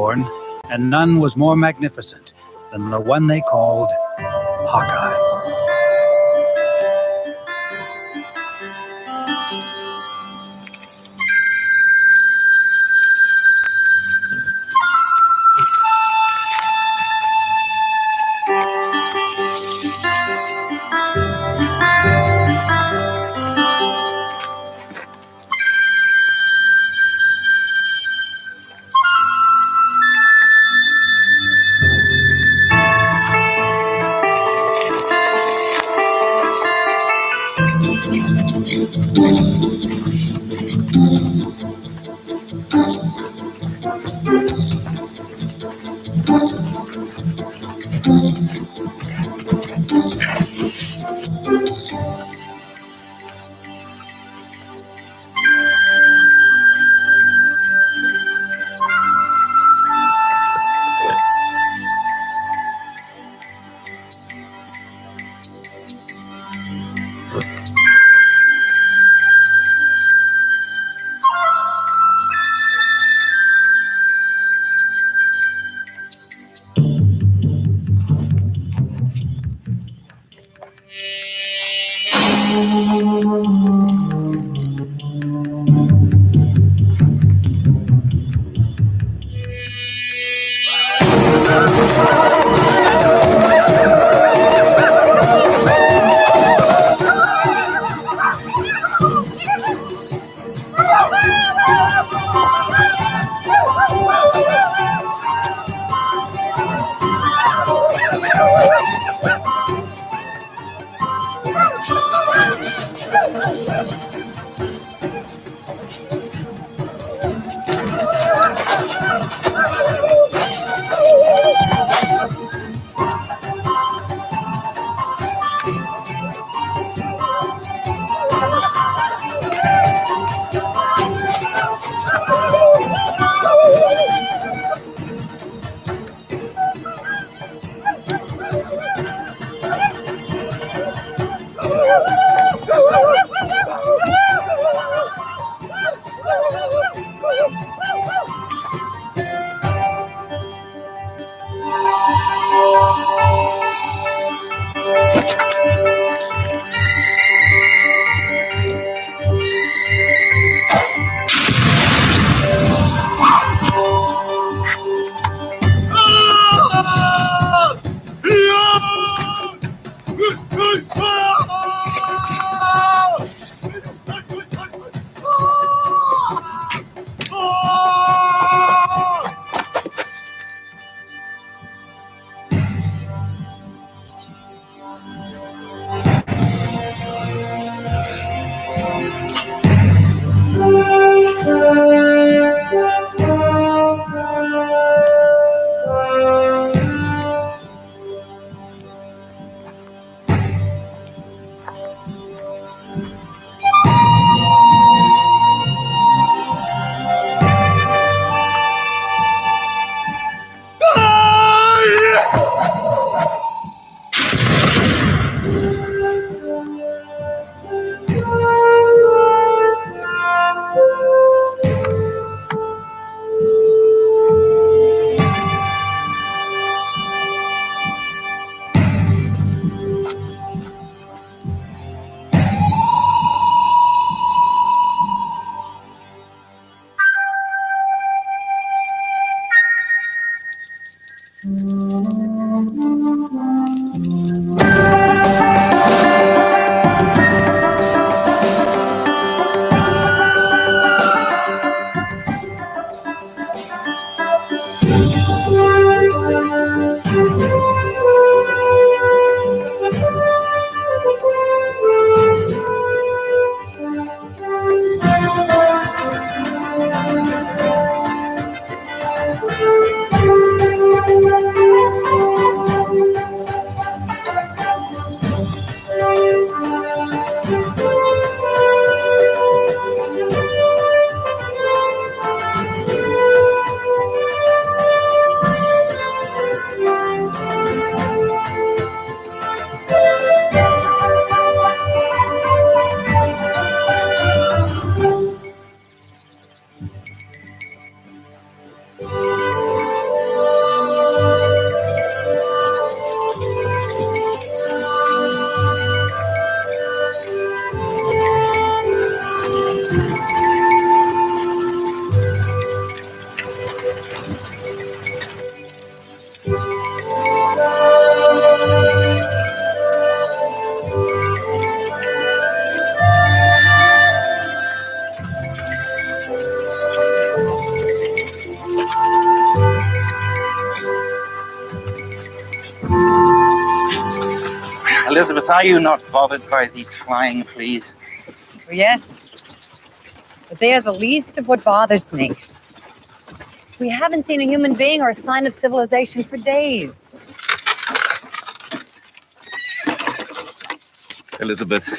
born, and none was more magnificent than the one they called Hawkeye. Elizabeth, are you not bothered by these flying fleas? Yes, but they are the least of what bothers me. We haven't seen a human being or a sign of civilization for days. Elizabeth,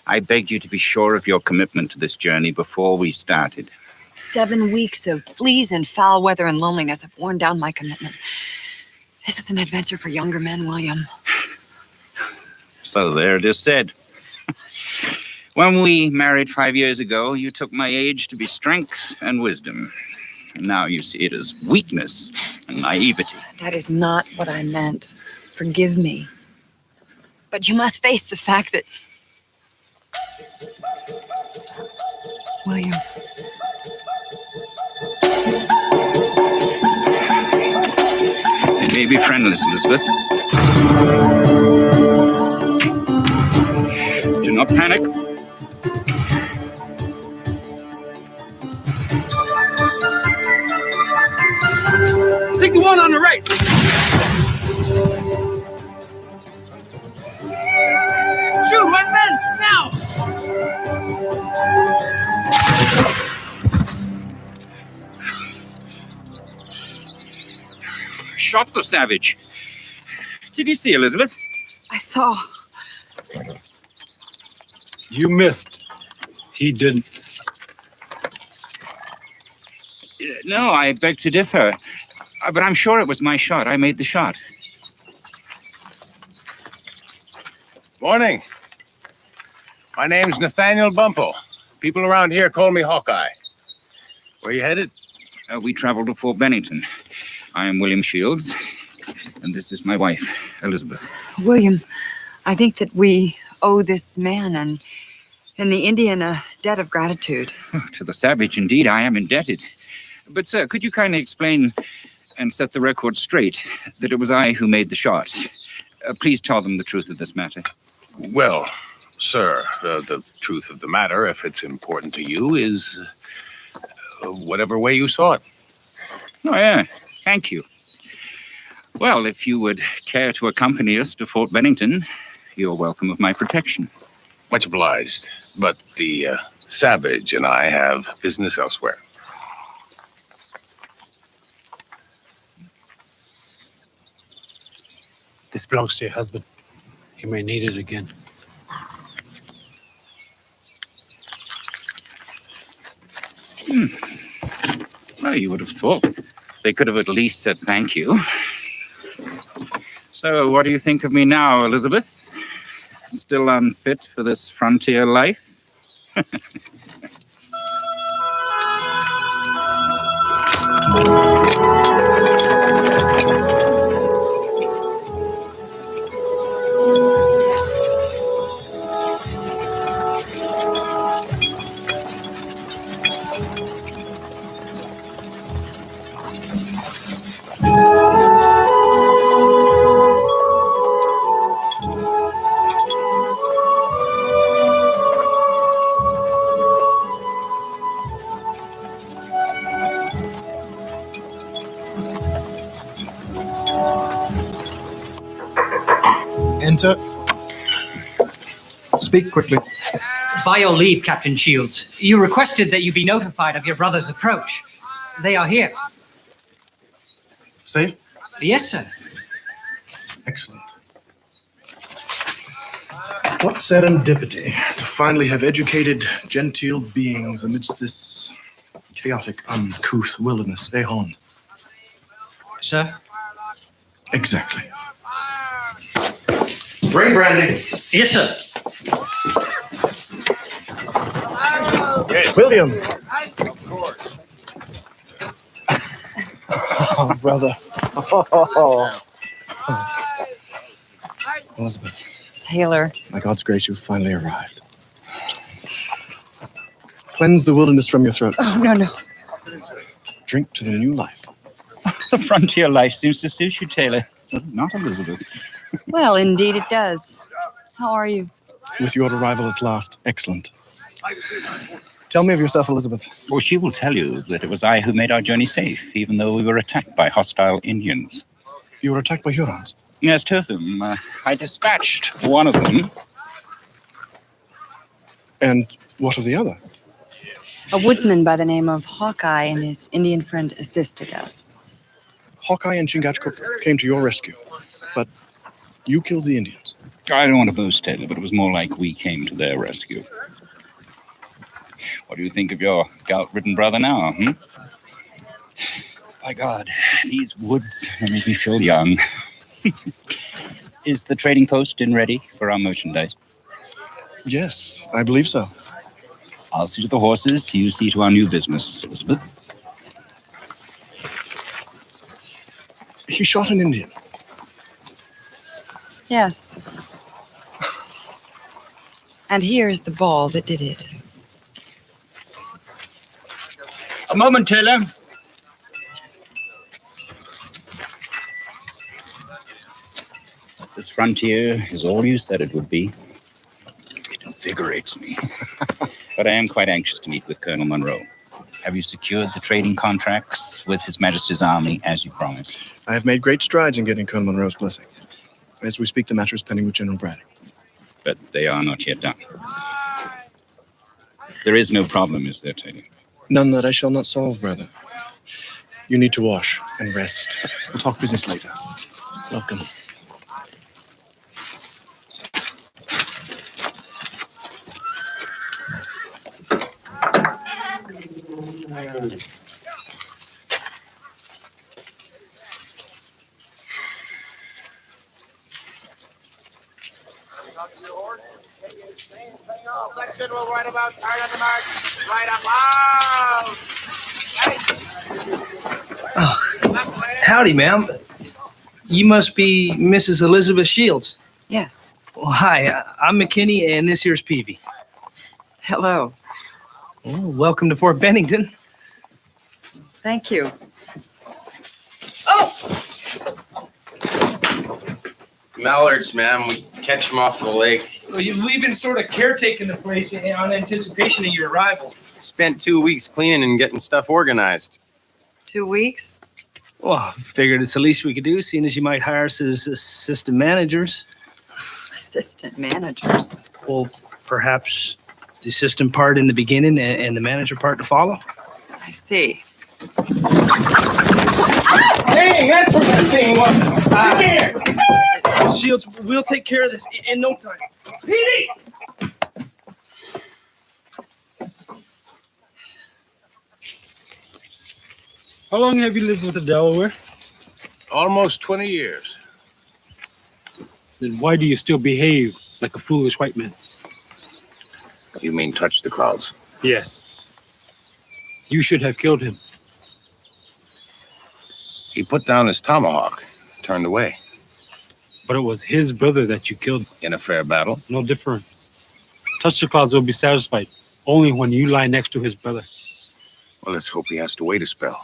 I begged you to be sure of your commitment to this journey before we started. 7 weeks of fleas and foul weather and loneliness have worn down my commitment. This is an adventure for younger men, William. So there it is said. When we married 5 years ago, you took my age to be strength and wisdom. And now you see it as weakness and naivety. That is not what I meant. Forgive me. But you must face the fact that... William. They may be friendless, Elizabeth. Do not panic. Take the one on the right. Shoot, white men, now! Shot the savage. Did you see, Elizabeth? I saw. You missed. He didn't. No, I beg to differ. But I'm sure it was my shot. I made the shot. Morning. My name's Nathaniel Bumpel. People around here call me Hawkeye. Where you headed? We traveled to Fort Bennington. I am William Shields, and this is my wife, Elizabeth. William, I think that we owe this man and the Indian a debt of gratitude. To the savage, indeed, I am indebted. But, sir, could you kindly explain and set the record straight that it was I who made the shot? Please tell them the truth of this matter. Well, sir, the truth of the matter, if it's important to you, is whatever way you saw it. Oh, yeah. Thank you. Well, if you would care to accompany us to Fort Bennington, you're welcome of my protection. Much obliged. But the savage and I have business elsewhere. This belongs to your husband. He may need it again. Well, you would have thought they could have at least said thank you. So, what do you think of me now, Elizabeth? Still unfit for this frontier life? Enter. Speak quickly. By your leave, Captain Shields, you requested that you be notified of your brother's approach. They are here. Safe? Yes, sir. Excellent. What serendipity to finally have educated, genteel beings amidst this chaotic, uncouth wilderness, eh, Hon? Sir? Exactly. Bring brandy. Yes, sir. William. Oh, brother. Elizabeth, Taylor. by God's grace, you've finally arrived. Cleanse the wilderness from your throats. Oh, no. Drink to the new life. The frontier life seems to suit you, Taylor. Does it not, Elizabeth? Well, indeed it does. How are you? With your arrival at last, excellent. Tell me of yourself, Elizabeth. Well, she will tell you that it was I who made our journey safe, even though we were attacked by hostile Indians. You were attacked by Hurons? Yes, two of them. I dispatched one of them. And what of the other? A woodsman by the name of Hawkeye and his Indian friend assisted us. Hawkeye and Chingachgook came to your rescue, but you killed the Indians. I don't want to boast, Taylor, but it was more like we came to their rescue. What do you think of your gout-ridden brother now, By God, these woods, they make me feel young. Is the trading post in ready for our merchandise? Yes, I believe so. I'll see to the horses. You see to our new business, Elizabeth. He shot an Indian. Yes. And here's the ball that did it. A moment, Taylor. This frontier is all you said it would be. It invigorates me. But I am quite anxious to meet with Colonel Monroe. Have you secured the trading contracts with His Majesty's Army as you promised? I have made great strides in getting Colonel Monroe's blessing. As we speak, the matter is pending with General Braddock. But they are not yet done. There is no problem, is there, Taylor? None that I shall not solve, brother. You need to wash and rest. We'll talk business later. Welcome. Section will right about start on the march. Right up loud. Howdy, ma'am. You must be Mrs. Elizabeth Shields. Yes. Well, hi, I'm McKinney, and this here's Peavy. Hello. Well, welcome to Fort Bennington. Thank you. Mallards, ma'am. We catch them off the lake. We've been sort of caretaking the place on anticipation of your arrival. Spent 2 weeks cleaning and getting stuff organized. 2 weeks? Well, figured it's the least we could do, seeing as you might hire us as assistant managers. Assistant managers. Well, perhaps the assistant part in the beginning and the manager part to follow. I see. Hey, that's what that thing was. Come here. Shields, we'll take care of this in no time. Petey! How long have you lived with the Delaware? Almost 20 years. Then why do you still behave like a foolish white man? You mean touch the clouds? Yes. You should have killed him. He put down his tomahawk, turned away. But it was his brother that you killed. In a fair battle? No difference. Touch the Clouds will be satisfied only when you lie next to his brother. Well, let's hope he has to wait a spell.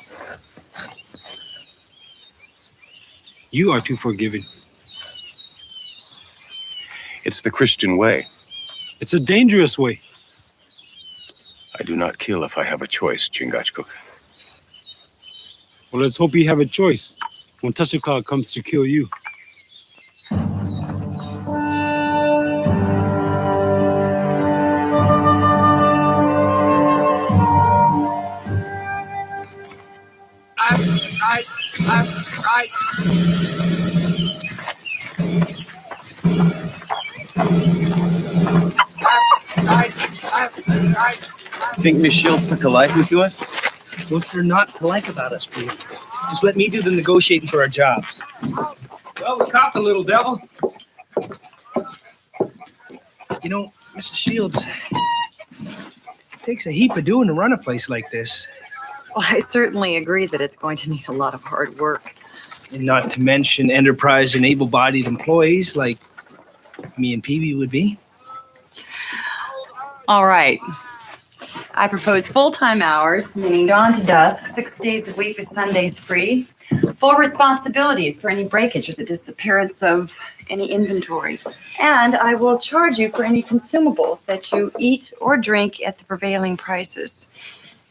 You are too forgiving. It's the Christian way. It's a dangerous way. I do not kill if I have a choice, Chingachgook. Well, let's hope you have a choice when Touch the Cloud comes to kill you. Think Miss Shields took a liking to us? What's there not to like about us, Peter? Just let me do the negotiating for our jobs. Well, we caught the little devil. You know, Mrs. Shields, it takes a heap of doing to run a place like this. Well, I certainly agree that it's going to need a lot of hard work. And not to mention enterprise and able-bodied employees like me and Peavy would be. All right. I propose full-time hours, meaning dawn to dusk, 6 days a week with Sundays free. Full responsibilities for any breakage or the disappearance of any inventory. And I will charge you for any consumables that you eat or drink at the prevailing prices.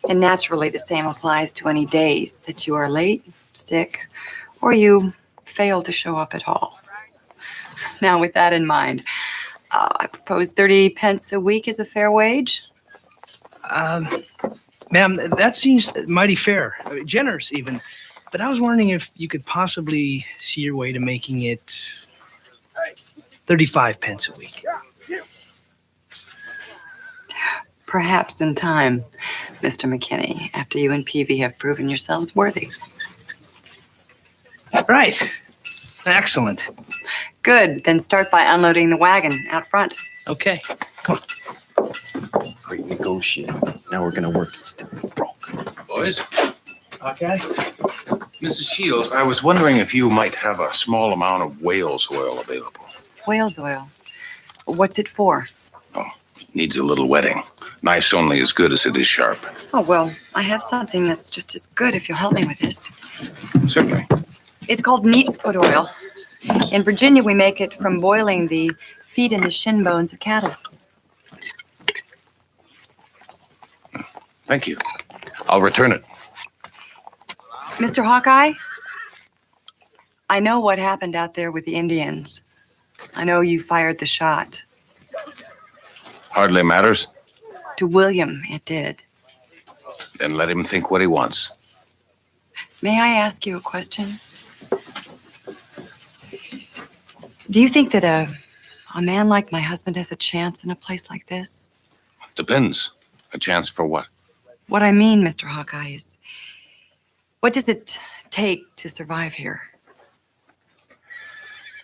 And naturally, the same applies to any days that you are late, sick, or you fail to show up at all. Now, with that in mind, I propose 30 pence a week as a fair wage. Ma'am, that seems mighty fair, generous even. But I was wondering if you could possibly see your way to making it 35 pence a week. Perhaps in time, Mr. McKinney, after you and Peavy have proven yourselves worthy. Right. Excellent. Good. Then start by unloading the wagon out front. Okay. Great negotiating. Now we're gonna work instead of broke. Boys, Okay. Mrs. Shields, I was wondering if you might have a small amount of whale's oil available. Whale's oil. What's it for? Needs a little wetting. Knife's only as good as it is sharp. Oh, well, I have something that's just as good if you'll help me with this. Certainly. It's called neat's foot oil. In Virginia, we make it from boiling the feet and the shin bones of cattle. Thank you. I'll return it. Mr. Hawkeye, I know what happened out there with the Indians. I know you fired the shot. Hardly matters. To William, it did. Then let him think what he wants. May I ask you a question? Do you think that a man like my husband has a chance in a place like this? Depends. A chance for what? What I mean, Mr. Hawkeye, is what does it take to survive here?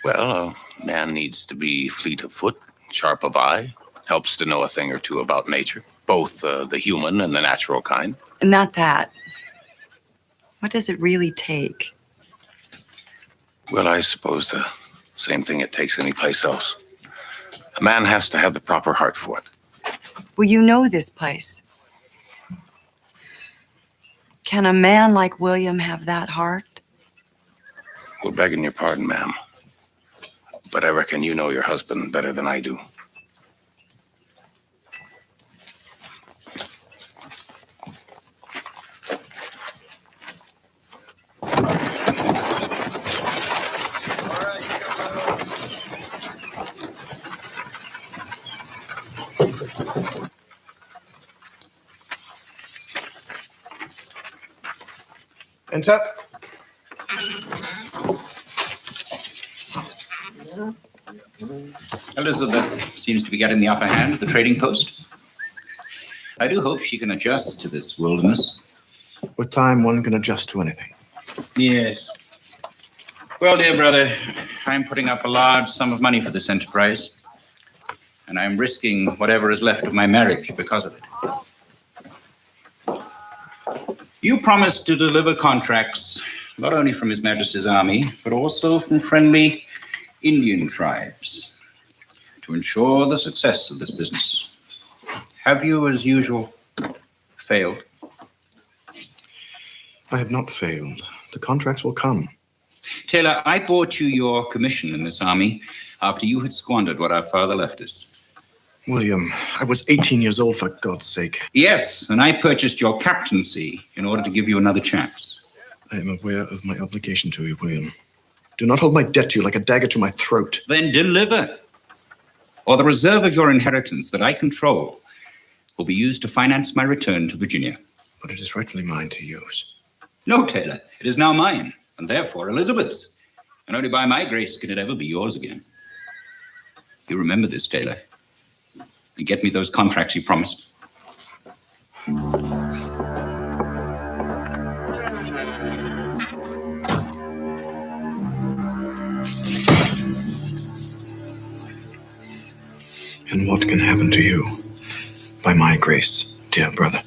Well, a man needs to be fleet of foot, sharp of eye, helps to know a thing or two about nature, both the human and the natural kind. Not that. What does it really take? Well, I suppose the same thing it takes any place else. A man has to have the proper heart for it. Well, you know this place. Can a man like William have that heart? Well, begging your pardon, ma'am, but I reckon you know your husband better than I do. Enter. Elizabeth seems to be getting the upper hand at the trading post. I do hope she can adjust to this wilderness. With time, one can adjust to anything. Yes. Well, dear brother, I'm putting up a large sum of money for this enterprise, and I'm risking whatever is left of my marriage because of it. You promised to deliver contracts not only from His Majesty's army, but also from friendly Indian tribes to ensure the success of this business. Have you, as usual, failed? I have not failed. The contracts will come. Taylor, I bought you your commission in this army after you had squandered what our father left us. William, I was 18 years old, for God's sake. Yes, and I purchased your captaincy in order to give you another chance. I am aware of my obligation to you, William. Do not hold my debt to you like a dagger to my throat. Then deliver, or the reserve of your inheritance that I control will be used to finance my return to Virginia. But it is rightfully mine to use. No, Taylor, it is now mine, and therefore Elizabeth's. And only by my grace can it ever be yours again. You remember this, Taylor, and get me those contracts you promised. And what can happen to you? By my grace, dear brother.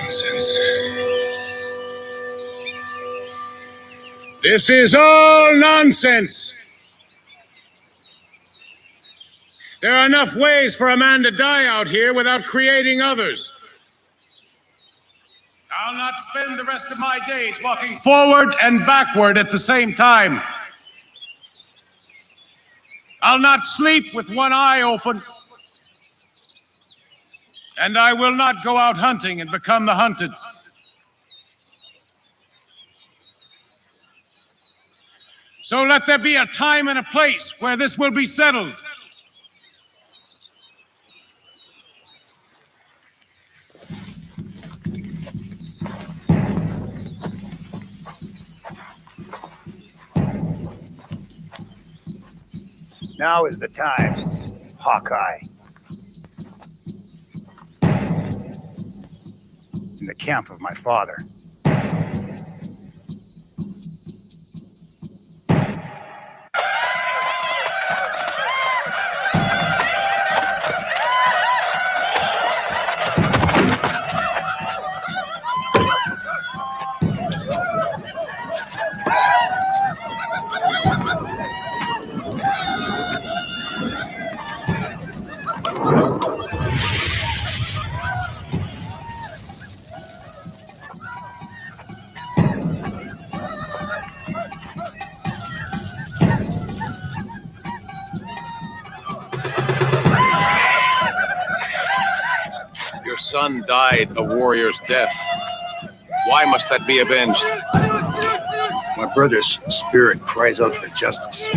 Nonsense. This is all nonsense. There are enough ways for a man to die out here without creating others. I'll not spend the rest of my days walking forward and backward at the same time. I'll not sleep with one eye open. And I will not go out hunting and become the hunted. So let there be a time and a place where this will be settled. Now is the time, Hawkeye. In the camp of my father. Your son died a warrior's death. Why must that be avenged? My brother's spirit cries out for justice.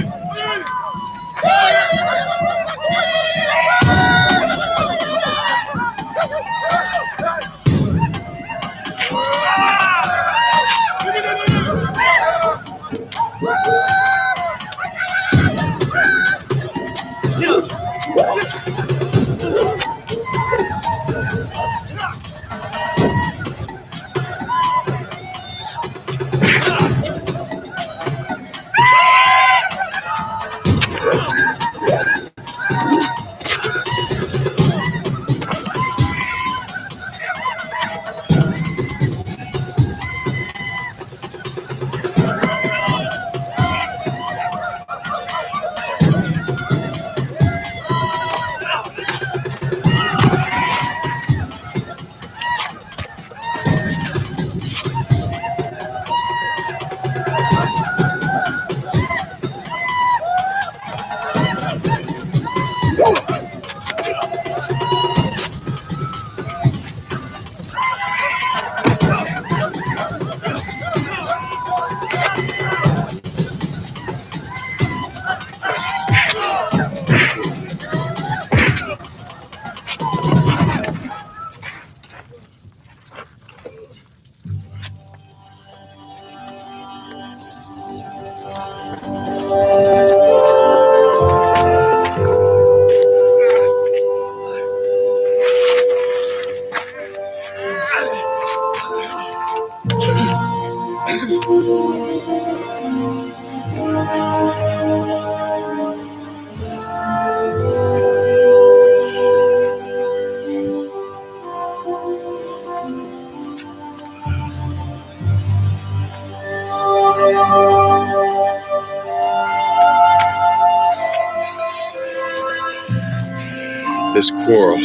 This quarrel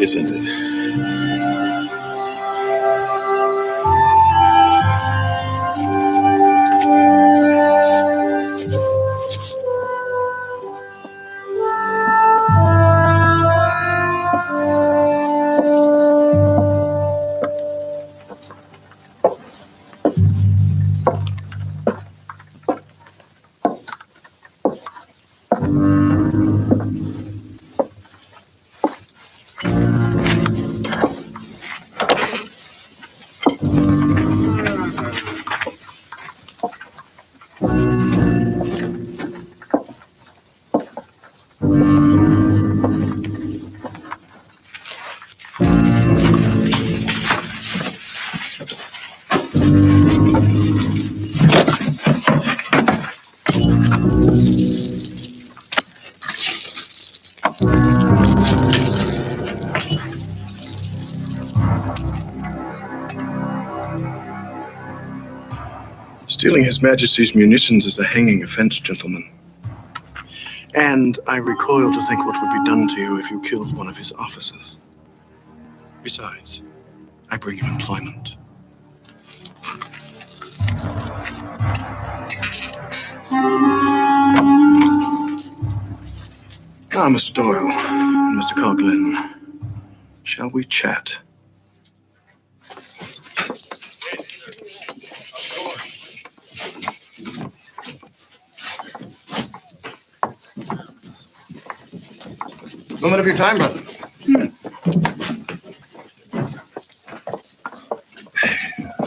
is ended. Stealing His Majesty's munitions is a hanging offense, gentlemen. And I recoil to think what would be done to you if you killed one of his officers. Besides, I bring you employment. Now, Mr. Doyle and Mr. Coughlin, shall we chat? Moment of your time, brother.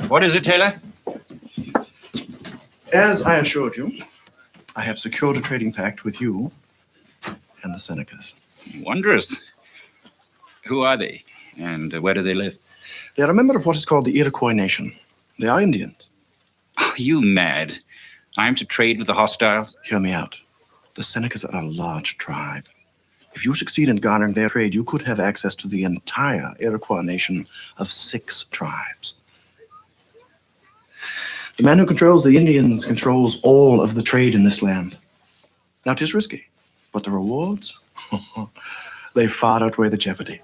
What is it, Taylor? As I assured you, I have secured a trading pact with you and the Senecas. Wondrous. Who are they? And where do they live? They are a member of what is called the Iroquois Nation. They are Indians. Are you mad? I am to trade with the hostiles? Hear me out. The Senecas are a large tribe. If you succeed in garnering their trade, you could have access to the entire Iroquois Nation of 6 tribes. The man who controls the Indians controls all of the trade in this land. Now, it is risky, but the rewards, they far outweigh the jeopardy.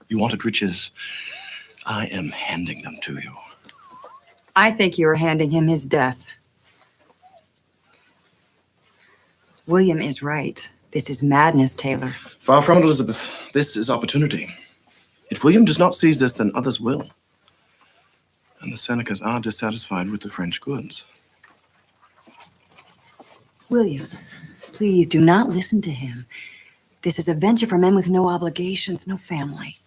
You wanted riches, I am handing them to you. I think you are handing him his death. William is right. This is madness, Taylor. Far from it, Elizabeth. This is opportunity. If William does not seize this, then others will. And the Senecas are dissatisfied with the French goods. William, please do not listen to him. This is a venture for men with no obligations, no family.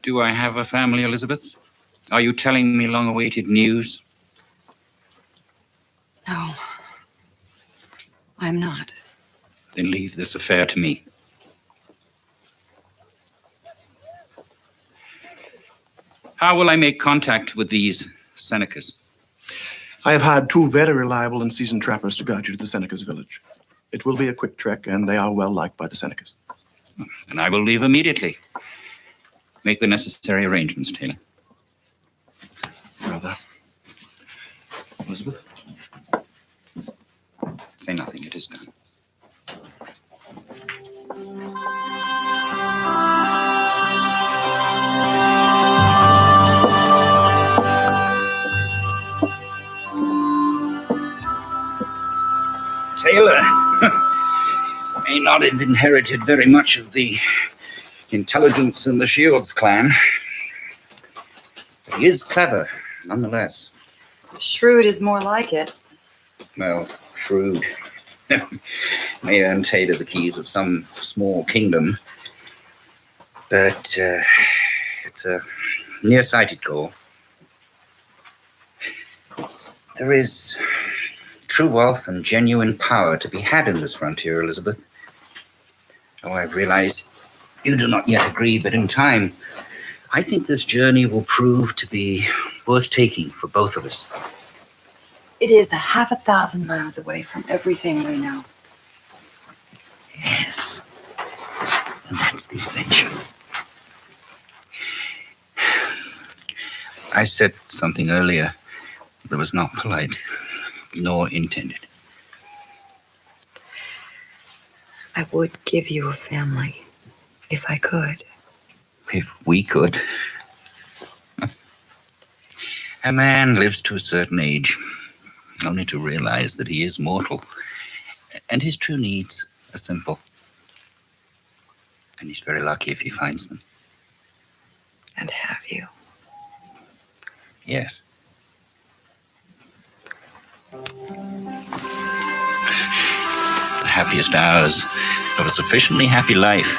Do I have a family, Elizabeth? Are you telling me long-awaited news? No, I'm not. Then leave this affair to me. How will I make contact with these Senecas? I have hired 2 very reliable and seasoned trappers to guide you to the Senecas' village. It will be a quick trek, and they are well liked by the Senecas. And I will leave immediately. Make the necessary arrangements, Taylor. Brother. Elizabeth? Say nothing, it is done. Taylor may not have inherited very much of the intelligence in the Shields clan. But he is clever, nonetheless. Shrewd is more like it. Well, shrewd. May earn Taylor the keys of some small kingdom, but it's a nearsighted goal. There is true wealth and genuine power to be had in this frontier, Elizabeth. Oh, I realize you do not yet agree, but in time, I think this journey will prove to be worth taking for both of us. It is 1,000 miles away from everything we know. Yes. And that's the adventure. I said something earlier that was not polite, nor intended. I would give you a family, if I could. If we could. A man lives to a certain age, only to realize that he is mortal, and his true needs are simple. And he's very lucky if he finds them. And have you? Yes. The happiest hours of a sufficiently happy life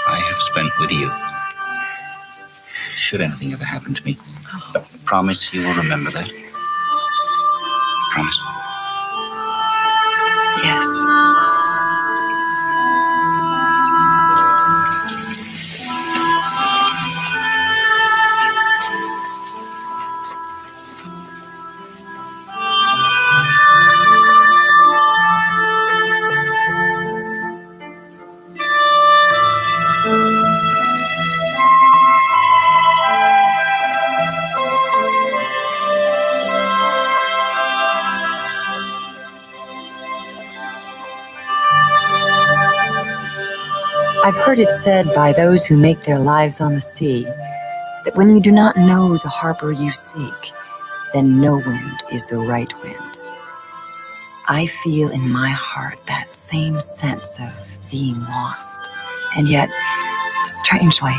I have spent with you. Should anything ever happen to me, promise you will remember that. Promise. Yes. heard it said by those who make their lives on the sea that when you do not know the harbor you seek, then no wind is the right wind. I feel in my heart that same sense of being lost. And yet, strangely,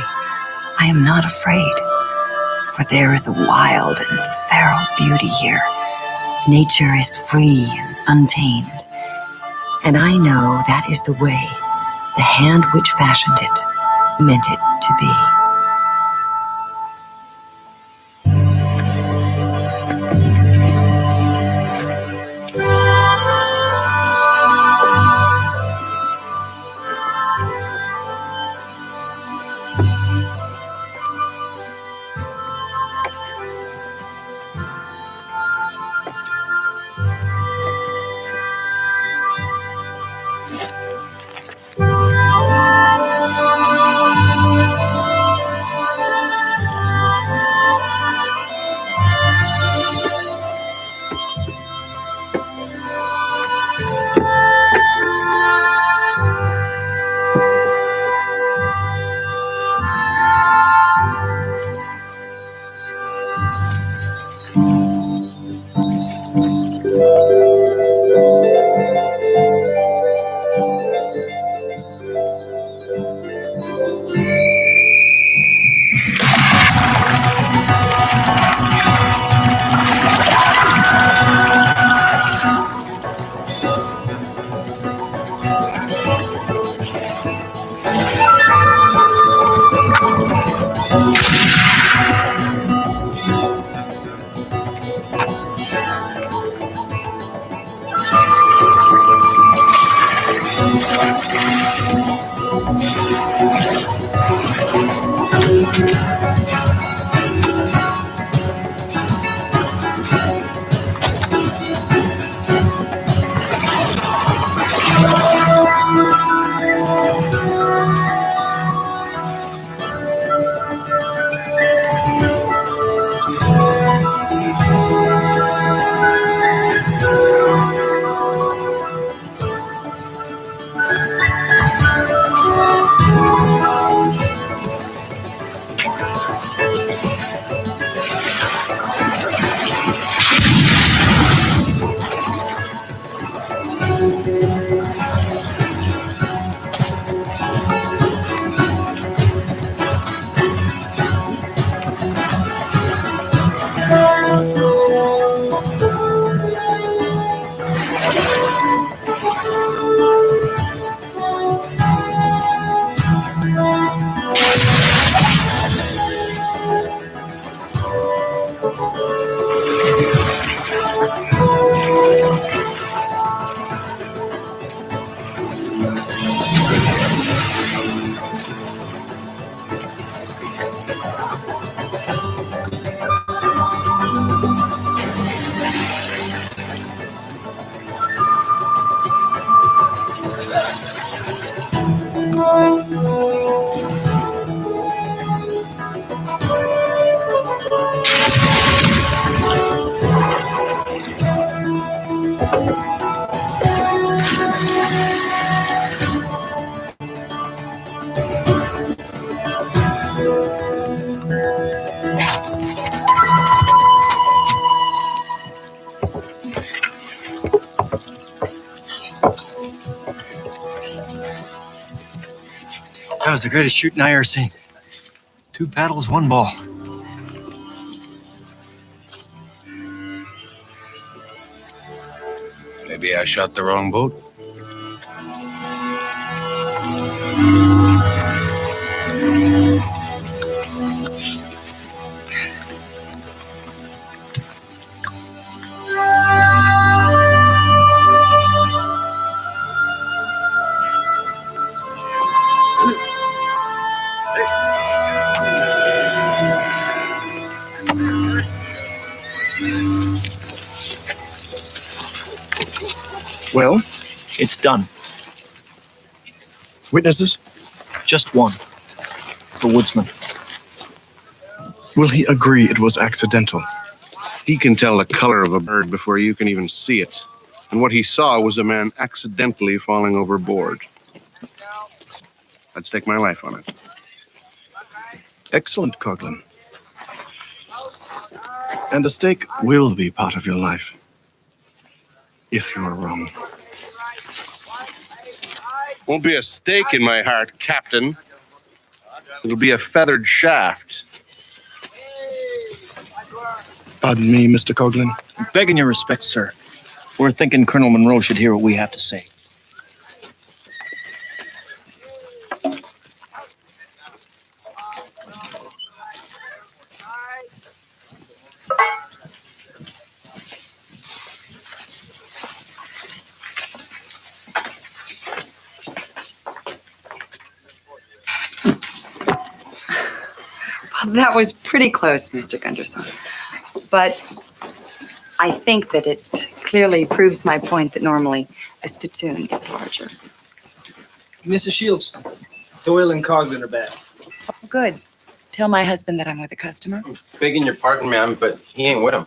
I am not afraid. For there is a wild and feral beauty here. Nature is free and untamed. And I know that is the way the hand which fashioned it meant it to be. That was the greatest shooting I ever seen. 2 battles, 1 ball. Maybe I shot the wrong boat. Well, It's done. witnesses, Just one. The woodsman. will he agree it was accidental? He can tell the color of a bird before you can even see it. And what he saw was a man accidentally falling overboard. I'd stake my life on it. Excellent, Coughlin. And a stake will be part of your life. If you are wrong. Won't be a stake in my heart, Captain. It'll be a feathered shaft. Pardon me, Mr. Coughlin. Begging your respect, sir. We're thinking Colonel Monroe should hear what we have to say. Well, that was pretty close, Mr. Gunderson. But I think that it clearly proves my point that normally a spittoon is larger. Mrs. Shields, Doyle and Coughlin are back. Good. Tell my husband that I'm with a customer. Begging your pardon, ma'am, but he ain't with him.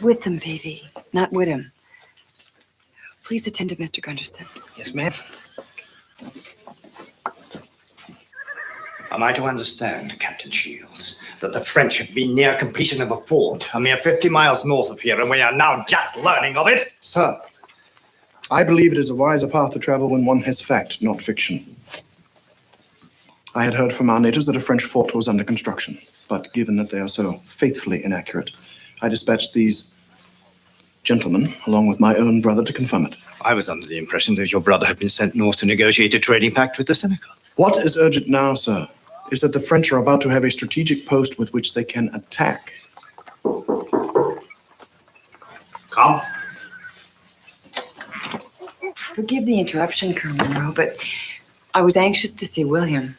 With him, Pavey, not with him. Please attend to Mr. Gunderson. Yes, ma'am. Am I to understand, Captain Shields, that the French have been near completion of a fort a mere 50 miles north of here, and we are now just learning of it? Sir, I believe it is a wiser path to travel when one has fact, not fiction. I had heard from our natives that a French fort was under construction, but given that they are so faithfully inaccurate, I dispatched these gentlemen, along with my own brother, to confirm it. I was under the impression that your brother had been sent north to negotiate a trading pact with the Seneca. What is urgent now, sir, is that the French are about to have a strategic post with which they can attack. Come. Forgive the interruption, Colonel Monroe, but I was anxious to see William.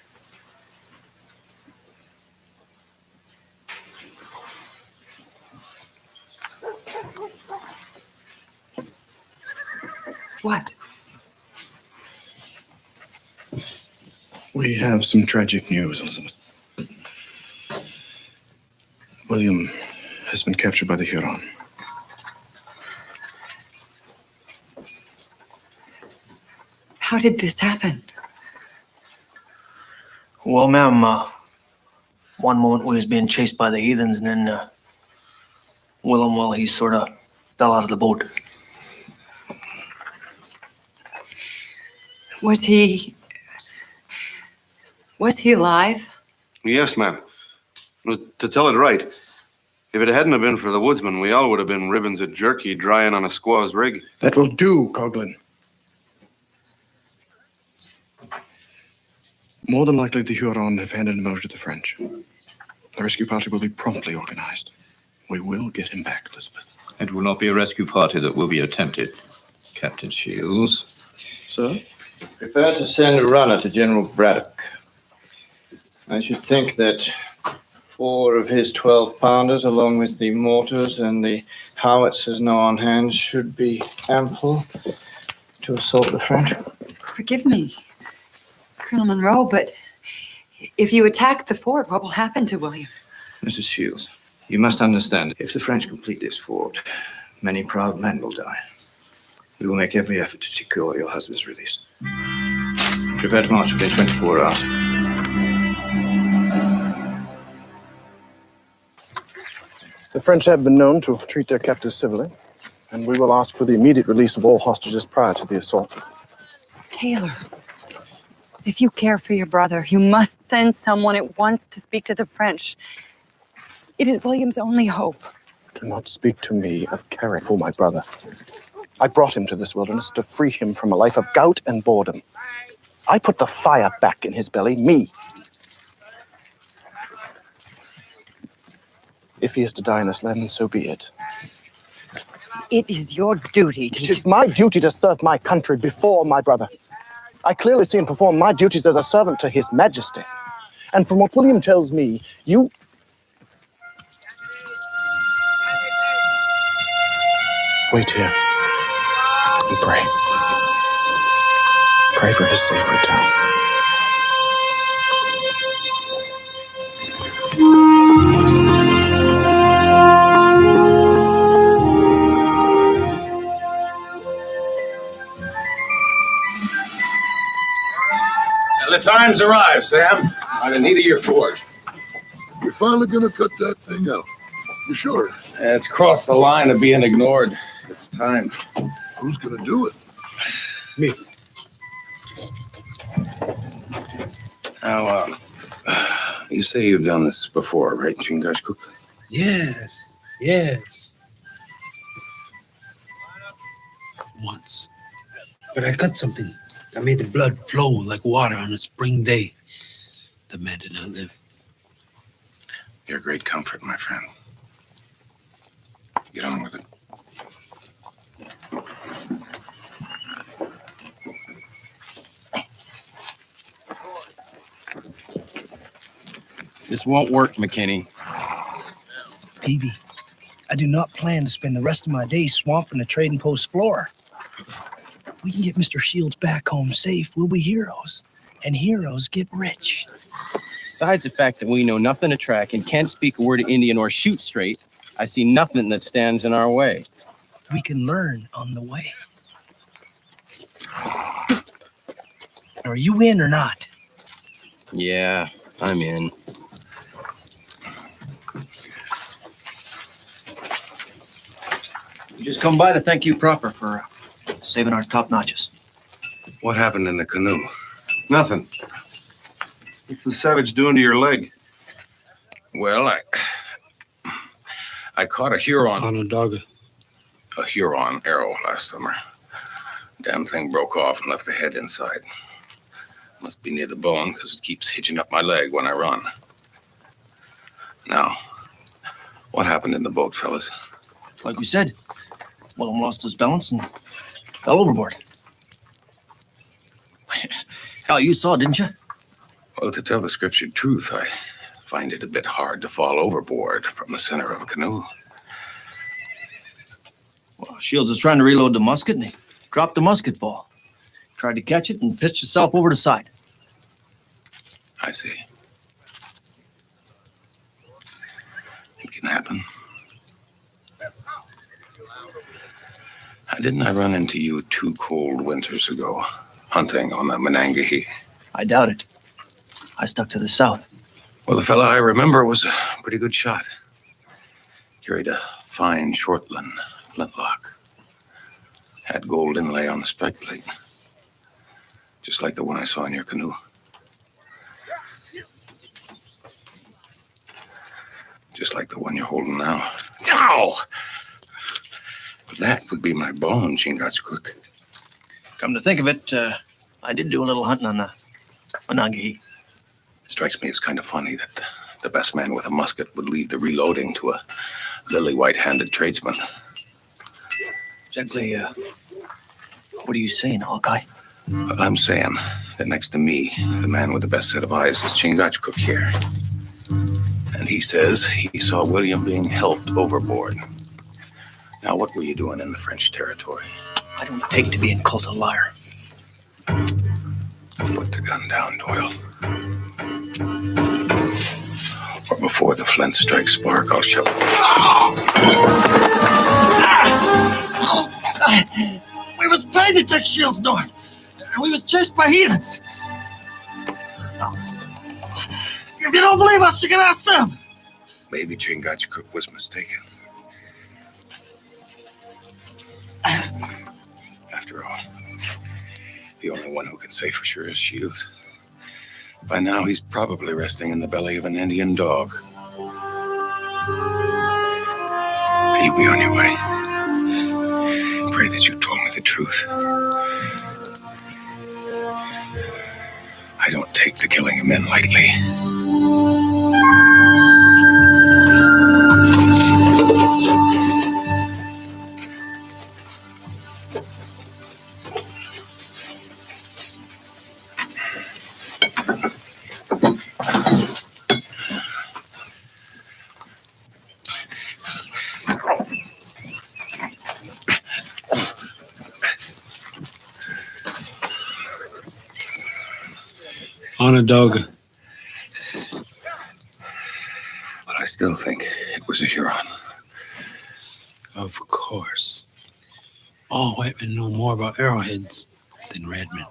What? We have some tragic news, Elizabeth. William has been captured by the Huron. How did this happen? Well, ma'am, one moment we was being chased by the heathens, and then Willem, well, he sort of fell out of the boat. Was he alive? Yes, ma'am. To tell it right, if it hadn't have been for the woodsman, we all would have been ribbons of jerky drying on a squaw's rig. That will do, Coughlin. More than likely, the Huron have handed him over to the French. The rescue party will be promptly organized. We will get him back, Elizabeth. It will not be a rescue party that will be attempted, Captain Shields. Sir? Prepare to send a runner to General Braddock. I should think that 4 of his 12-pounders, along with the mortars and the howitzers now on hand, should be ample to assault the French. Forgive me, Colonel Monroe, but if you attack the fort, what will happen to William? Mrs. Shields, you must understand, if the French complete this fort, many proud men will die. We will make every effort to secure your husband's release. Prepare to march within 24 hours. The French have been known to treat their captives civilly, and we will ask for the immediate release of all hostages prior to the assault. Taylor, if you care for your brother, you must send someone at once to speak to the French. It is William's only hope. Do not speak to me of caring for my brother. I brought him to this wilderness to free him from a life of gout and boredom. I put the fire back in his belly, me. If he is to die in this land, then so be it. It is your duty to... It is my duty to serve my country before my brother. I clearly see him perform my duties as a servant to His Majesty. And from what William tells me, you... Wait here and pray. Pray for his safe return. The time's arrived, Sam. I'm in need of your forge. You're finally gonna cut that thing out. You sure? It's crossed the line of being ignored. It's time. Who's gonna do it? Me. Now, you say you've done this before, right, Chingachgook? Yes, yes. Once. But I cut something that made the blood flow like water on a spring day. The man did not live. You're a great comfort, my friend. Get on with it. This won't work, McKinney. Peavy, I do not plan to spend the rest of my days swamping the trading post floor. If we can get Mr. Shields back home safe, we'll be heroes. And heroes get rich. Besides the fact that we know nothing to track and can't speak a word of Indian or shoot straight, I see nothing that stands in our way. We can learn on the way. Are you in or not? Yeah, I'm in. We just come by to thank you proper for saving our top notches. What happened in the canoe? Nothing. What's the savage doing to your leg? Well, I caught a Huron. Onondaga. A Huron arrow last summer. Damn thing broke off and left the head inside. Must be near the bone because it keeps hitching up my leg when I run. Now, what happened in the boat, fellas? Like we said, Willem lost his balance and fell overboard. Hell, you saw, didn't you? Well, to tell the scriptured truth, I find it a bit hard to fall overboard from the center of a canoe. Well, Shields is trying to reload the musket and he dropped the musket ball. Tried to catch it and pitched himself over the side. I see. It can happen. Didn't I run into you 2 cold winters ago, hunting on the Monangahe? I doubt it. I stuck to the south. Well, the fella I remember was a pretty good shot. Carried a fine Shortland flintlock. Had gold inlay on the strike plate. Just like the one I saw in your canoe. Just like the one you're holding now. Ow! That would be my bone, Chingachgook. Come to think of it, I did do a little hunting on the Monangahe. It strikes me as kind of funny that the best man with a musket would leave the reloading to a lily white-handed tradesman. Exactly, what are you saying, Hawkeye? Well, I'm saying that next to me, the man with the best set of eyes is Chingachgook here. And he says he saw William being helped overboard. Now, what were you doing in the French territory? I don't take to being called a liar. Put the gun down, Doyle. Or before the flint strikes spark, I'll shove it. We was paid to take Shields north, and we was chased by heathens. If you don't believe us, you can ask them. Maybe Chingachgook was mistaken. After all, the only one who can say for sure is Shields. By now, he's probably resting in the belly of an Indian dog. You be on your way. Pray that you told me the truth. I don't take the killing of men lightly. Onondaga. But I still think it was a Huron. Of course. All white men know more about arrowheads than red men.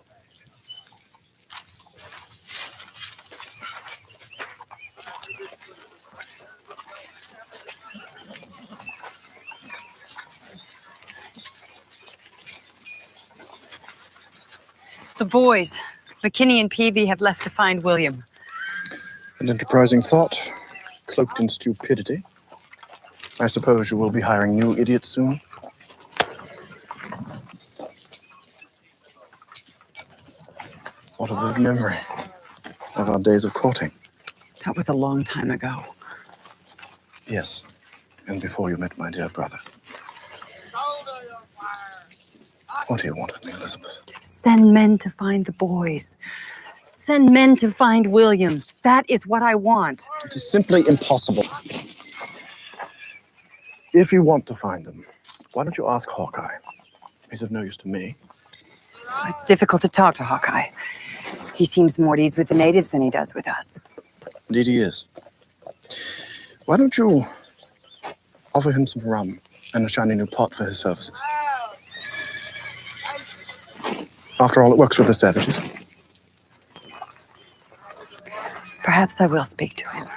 The boys, McKinney and Peavy, have left to find William. An enterprising thought, cloaked in stupidity. I suppose you will be hiring new idiots soon? What a vivid memory of our days of courting. That was a long time ago. Yes, and before you met my dear brother. What do you want of me, Elizabeth? Send men to find the boys. Send men to find William. That is what I want. It is simply impossible. If you want to find them, why don't you ask Hawkeye? He's of no use to me. It's difficult to talk to Hawkeye. He seems more at ease with the natives than he does with us. Indeed he is. Why don't you offer him some rum and a shiny new pot for his services? After all, it works with the savages. Perhaps I will speak to him.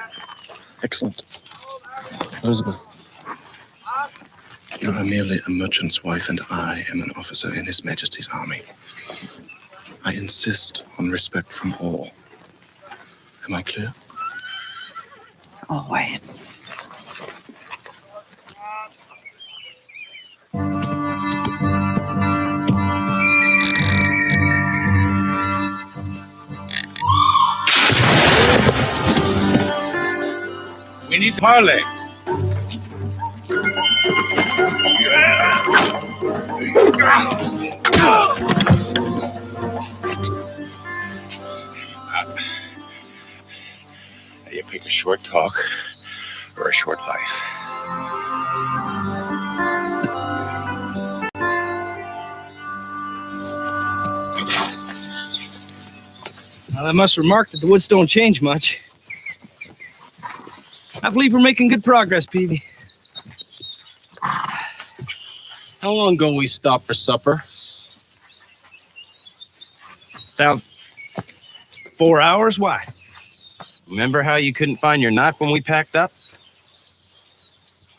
Excellent. Elizabeth, you are merely a merchant's wife, and I am an officer in His Majesty's army. I insist on respect from all. Am I clear? Always. We need parley. You pick a short talk or a short life. Well, I must remark that the woods don't change much. I believe we're making good progress, Peavy. How long ago we stopped for supper? About 4 hours? Why? Remember how you couldn't find your knife when we packed up?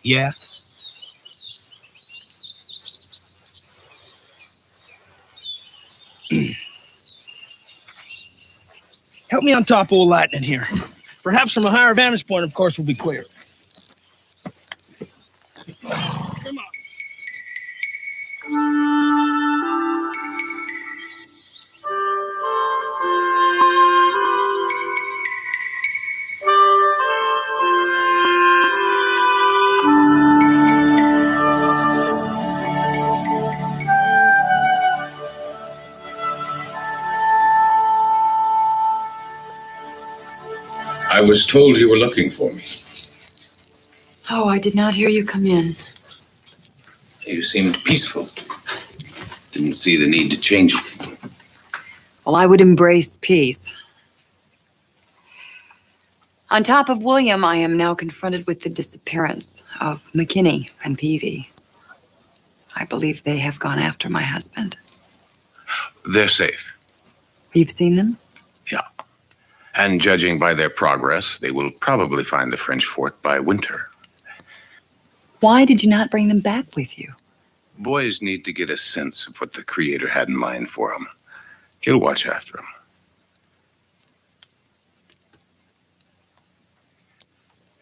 Yeah. Help me on top old lightning here. Perhaps from a higher vantage point, of course, we'll be clear. Come on. I was told you were looking for me. Oh, I did not hear you come in. You seemed peaceful. Didn't see the need to change it. Well, I would embrace peace. On top of William, I am now confronted with the disappearance of McKinney and Peavy. I believe they have gone after my husband. They're safe. You've seen them? Yeah. And judging by their progress, they will probably find the French fort by winter. Why did you not bring them back with you? Boys need to get a sense of what the Creator had in mind for them. He'll watch after them.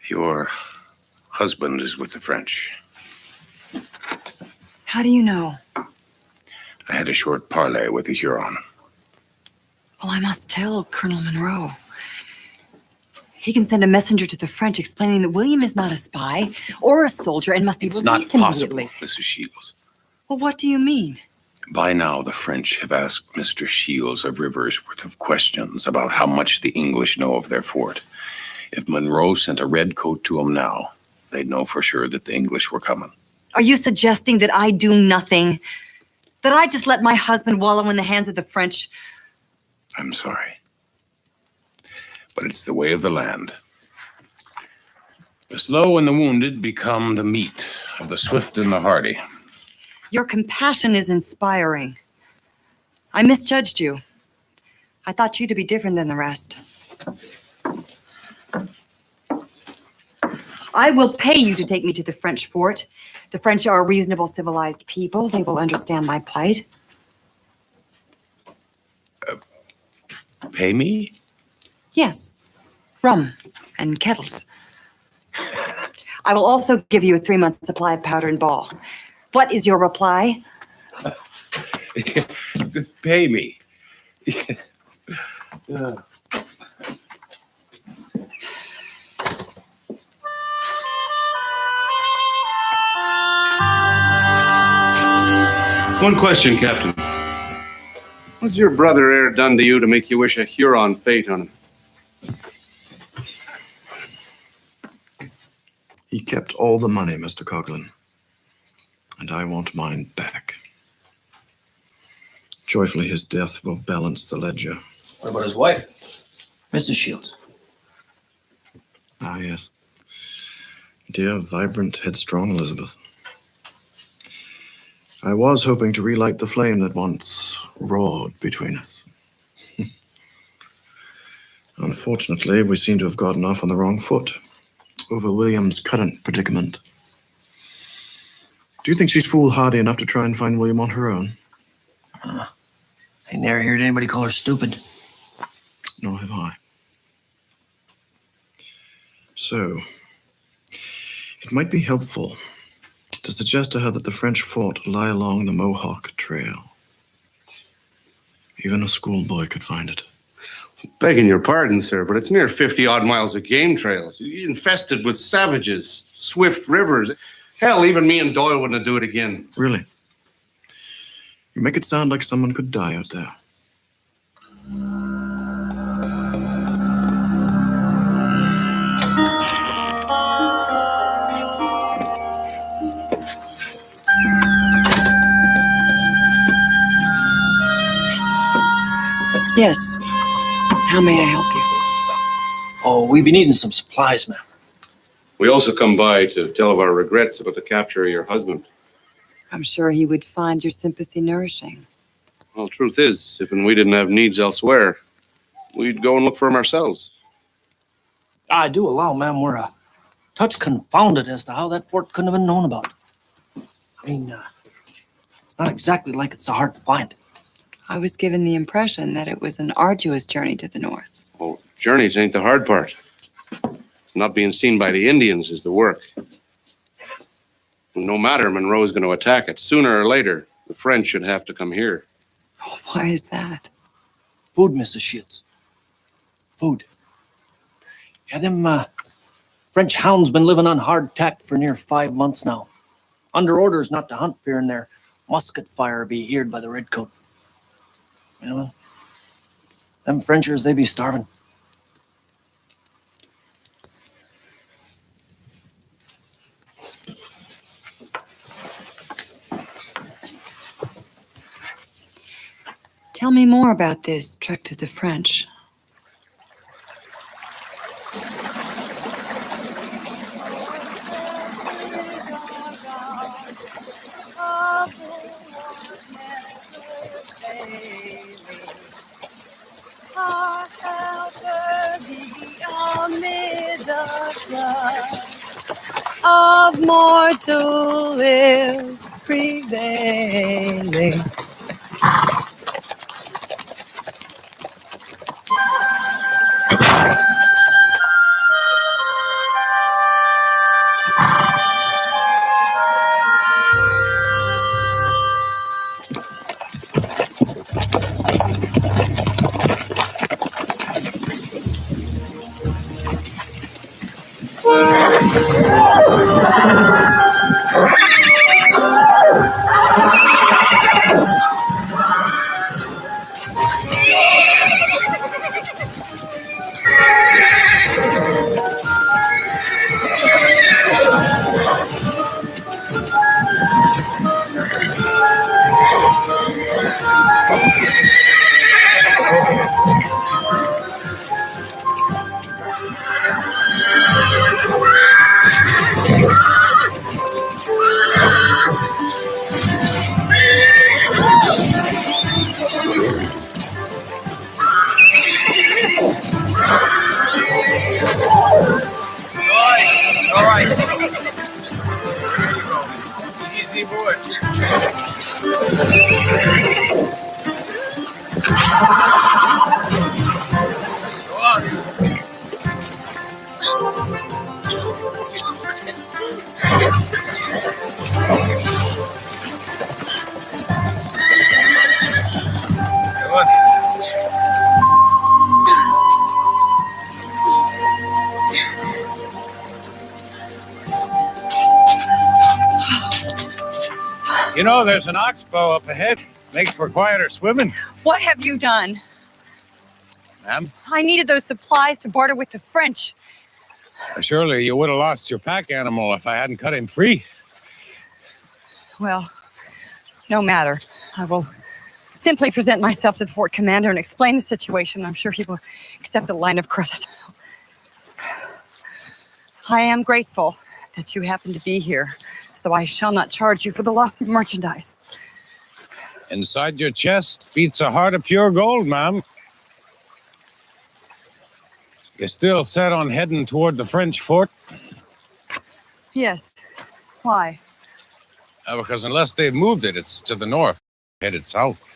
Your husband is with the French. How do you know? I had a short parley with the Huron. Well, I must tell Colonel Monroe. He can send a messenger to the French explaining that William is not a spy or a soldier and must be It's not released immediately. possible, Mrs. Shields. Well, what do you mean? By now, the French have asked Mr. Shields a river's worth of questions about how much the English know of their fort. If Monroe sent a red coat to them now, they'd know for sure that the English were coming. Are you suggesting that I do nothing? That I just let my husband wallow in the hands of the French? I'm sorry. But it's the way of the land. The slow and the wounded become the meat of the swift and the hardy. Your compassion is inspiring. I misjudged you. I thought you to be different than the rest. I will pay you to take me to the French fort. The French are a reasonable, civilized people. They will understand my plight. pay me? Yes, rum and kettles. I will also give you a 3-month supply of powder and ball. What is your reply? Pay me. One question, Captain. What's your brother e'er done to you to make you wish a Huron fate on him? He kept all the money, Mr. Coughlin, and I want mine back. Joyfully, his death will balance the ledger. What about his wife, Mrs. Shields? Ah, yes. Dear, vibrant, headstrong Elizabeth. I was hoping to relight the flame that once roared between us. Unfortunately, we seem to have gotten off on the wrong foot over William's current predicament. Do you think she's foolhardy enough to try and find William on her own? I never heard anybody call her stupid. Nor have I. So, it might be helpful to suggest to her that the French fort lie along the Mohawk Trail. Even a schoolboy could find it. Begging your pardon, sir, but it's near 50-odd miles of game trails, infested with savages, swift rivers. Hell, even me and Doyle wouldn't do it again. Really? You make it sound like someone could die out there. Yes. How may I help you? Oh, we be needing some supplies, ma'am. We also come by to tell of our regrets about the capture of your husband. I'm sure he would find your sympathy nourishing. Well, truth is, if we didn't have needs elsewhere, we'd go and look for him ourselves. I do allow, ma'am, we're a touch confounded as to how that fort couldn't have been known about. I mean, it's not exactly like it's so hard to find. I was given the impression that it was an arduous journey to the north. Oh, journeys ain't the hard part. Not being seen by the Indians is the work. No matter, Monroe's going to attack it. Sooner or later, the French should have to come here. Oh, why is that? Food, Mrs. Shields. Food. Yeah, them French hounds been living on hardtack for near 5 months now. Under orders not to hunt, fearing their musket fire be heard by the redcoat. Yeah, well, them Frenchers, they be starving. Tell me more about this trek to the French. Of mortal ills prevailing. You know, there's an oxbow up ahead. Makes for quieter swimming. What have you done? Ma'am? I needed those supplies to barter with the French. Surely you would have lost your pack animal if I hadn't cut him free. Well, no matter. I will simply present myself to the fort commander and explain the situation. I'm sure he will accept the line of credit. I am grateful that you happen to be here, so I shall not charge you for the loss of merchandise. Inside your chest beats a heart of pure gold, ma'am. You're still set on heading toward the French fort? Yes. Why? Because unless they've moved it, it's to the north, headed south.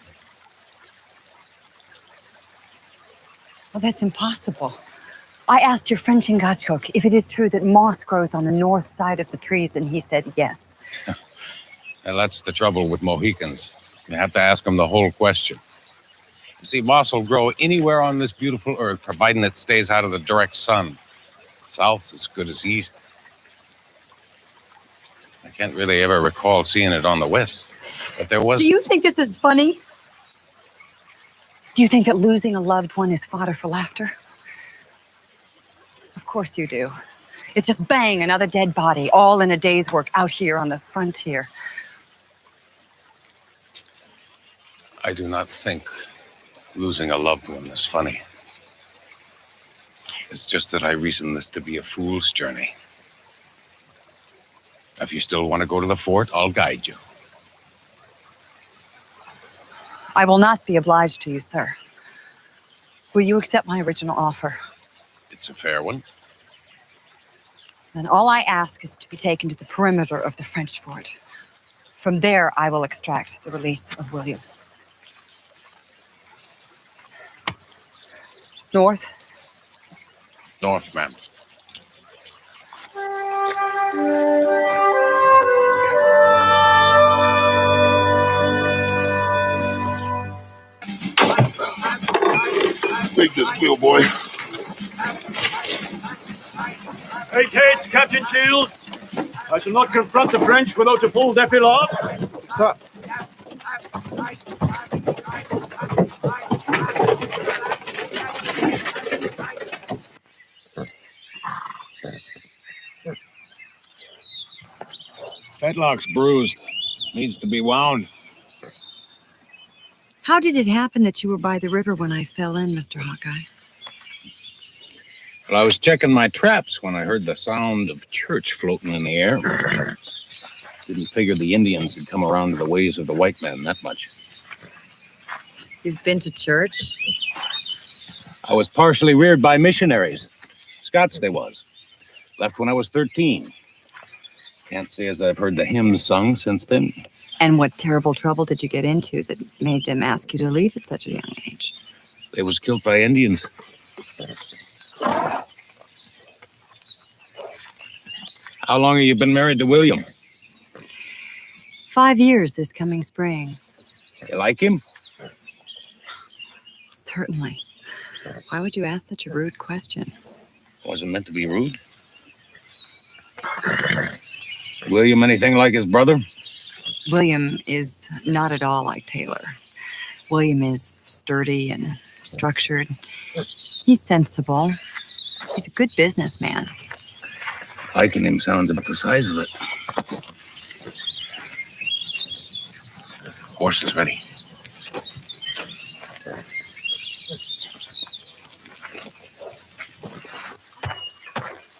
Well, that's impossible. I asked your French Chingachgook if it is true that moss grows on the north side of the trees, and he said yes. And that's the trouble with Mohicans. You have to ask them the whole question. You see, moss will grow anywhere on this beautiful earth, providing it stays out of the direct sun. South's as good as east. I can't really ever recall seeing it on the west, but there was... Do you think this is funny? Do you think that losing a loved one is fodder for laughter? Of course you do. It's just bang, another dead body, all in a day's work out here on the frontier. I do not think losing a loved one is funny. It's just that I reason this to be a fool's journey. If you still want to go to the fort, I'll guide you. I will not be obliged to you, sir. Will you accept my original offer? It's a fair one. Then all I ask is to be taken to the perimeter of the French fort. From there, I will extract the release of William. North? North, ma'am. Take this wheel, boy. Make haste, Captain Shields. I shall not confront the French without a full defilade. Sir. Fetlock's bruised. Needs to be wound. How did it happen that you were by the river when I fell in, Mr. Hawkeye? Well, I was checking my traps when I heard the sound of church floating in the air. Didn't figure the Indians had come around to the ways of the white men that much. You've been to church? I was partially reared by missionaries. Scots they was. Left when I was 13. Can't say as I've heard the hymns sung since then. And what terrible trouble did you get into that made them ask you to leave at such a young age? They was killed by Indians. How long have you been married to William? 5 years this coming spring. You like him? Certainly. Why would you ask such a rude question? Wasn't meant to be rude. William anything like his brother? William is not at all like Taylor. William is sturdy and structured. He's sensible. He's a good businessman. Liking him sounds about the size of it. Horse is ready.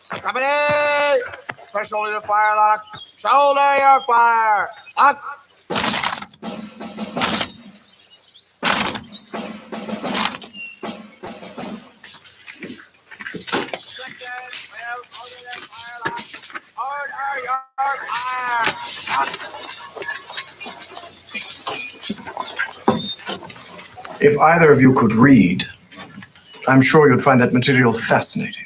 Company! Press shoulder your firelocks. Shoulder your fire. Up. If either of you could read, I'm sure you'd find that material fascinating.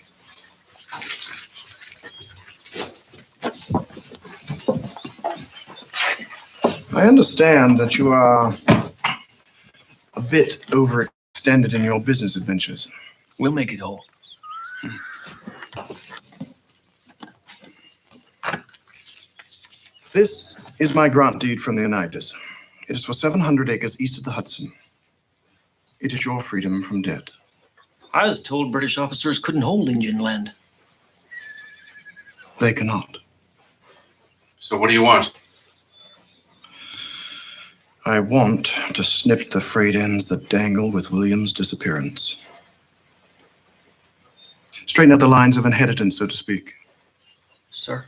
I understand that you are a bit overextended in your business adventures. We'll make it whole. This is my grant deed from the Oneidas. It is for 700 acres east of the Hudson. It is your freedom from debt. I was told British officers couldn't hold Indian land. They cannot. So what do you want? I want to snip the frayed ends that dangle with William's disappearance. Straighten out the lines of inheritance, so to speak. Sir.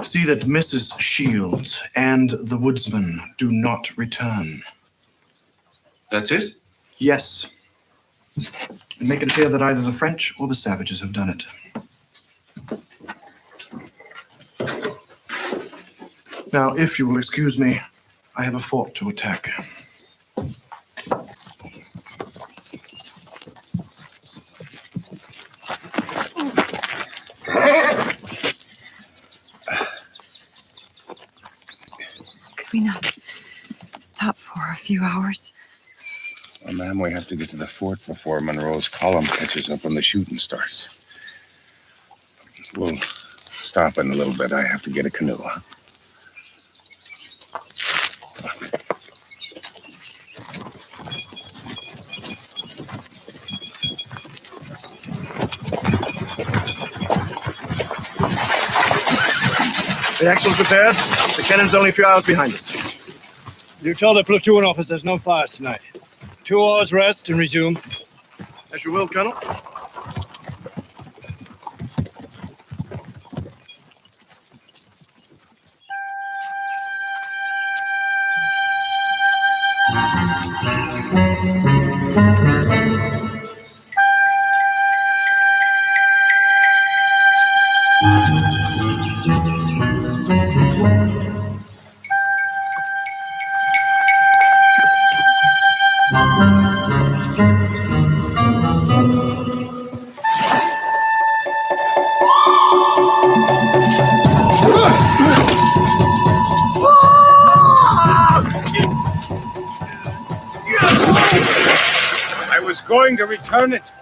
See that Mrs. Shields and the woodsman do not return. That's it? Yes. And make it appear that either the French or the savages have done it. Now, if you will excuse me, I have a fort to attack. Could we not stop for a few hours? Well, ma'am, we have to get to the fort before Monroe's column catches up when the shooting starts. We'll stop in a little bit. I have to get a canoe, huh? The axle's repaired. The cannon's only a few hours behind us. You tell the platoon officers no fires tonight. 2 hours rest and resume. As you will, Colonel. I was going to return it.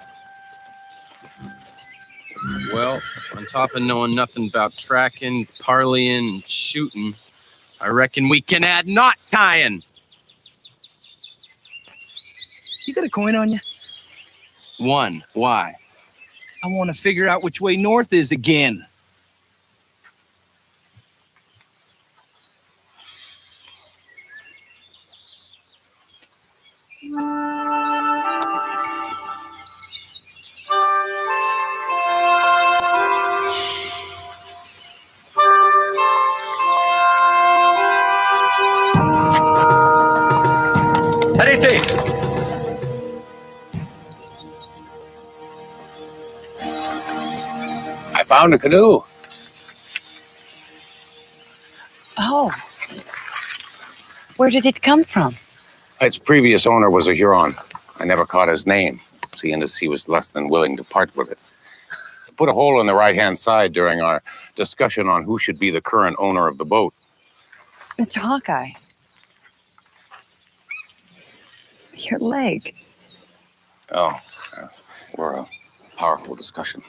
Well, on top of knowing nothing about tracking, parleying, and shooting, I reckon we can add knot tying. You got a coin on you? One. Why? I want to figure out which way north is again. I found a canoe. Oh. Where did it come from? Its previous owner was a Huron. I never caught his name, seeing as he was less than willing to part with it. It put a hole in the right-hand side during our discussion on who should be the current owner of the boat. Mr. Hawkeye. Your leg. Oh, we're a powerful discussion.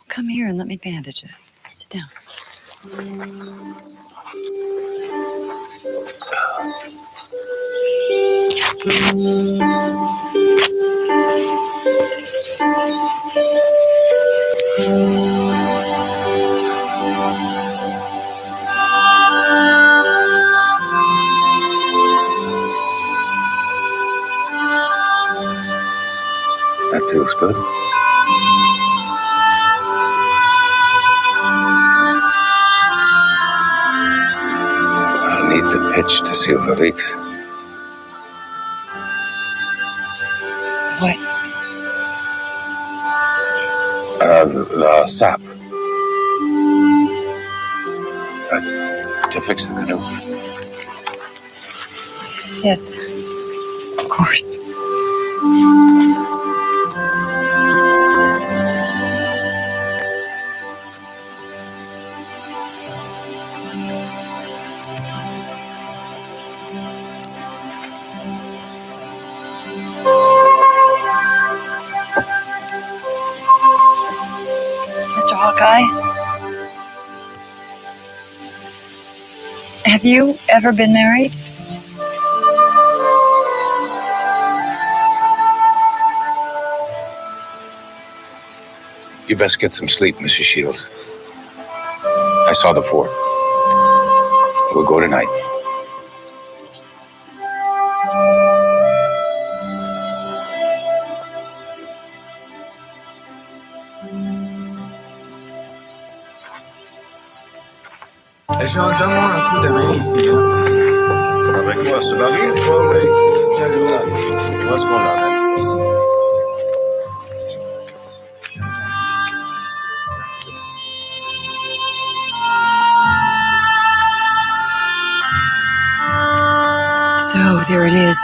Come here and let me bandage it. Sit down. That feels good. I'll need the pitch to seal the leaks. What? The sap. To fix the canoe. Yes, of course. Hawkeye, have you ever been married? You best get some sleep, Mrs. Shields. I saw the fort. We'll go tonight. Les gens, donne-moi un coup de main ici, hein. Avec quoi, ce baril? Oui, c'est bien lourd. Où est-ce qu'on l'amène? Ici. So there it is.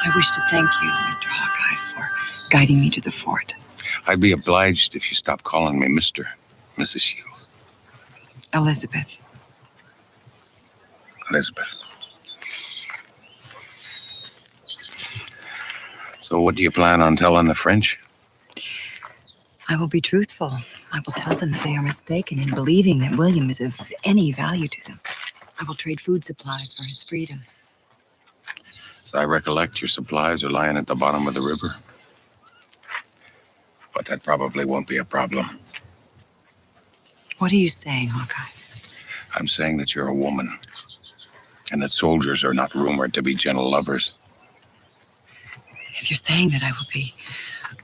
I wish to thank you, Mr. Hawkeye, for guiding me to the fort. I'd be obliged if you stopped calling me Mrs. Shields. Elizabeth. Elizabeth. So what do you plan on telling the French? I will be truthful. I will tell them that they are mistaken in believing that William is of any value to them. I will trade food supplies for his freedom. As I recollect, your supplies are lying at the bottom of the river. But that probably won't be a problem. What are you saying, Hawkeye? I'm saying that you're a woman, and that soldiers are not rumored to be gentle lovers. If you're saying that I will be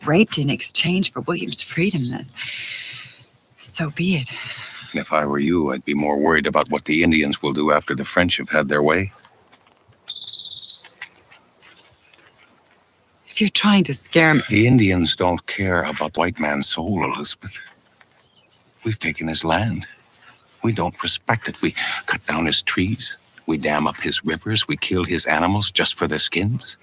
raped in exchange for William's freedom, then so be it. And if I were you, I'd be more worried about what the Indians will do after the French have had their way. If you're trying to scare me... The Indians don't care about the white man's soul, Elizabeth. We've taken his land. We don't respect it. We cut down his trees. We dam up his rivers. We kill his animals just for their skins.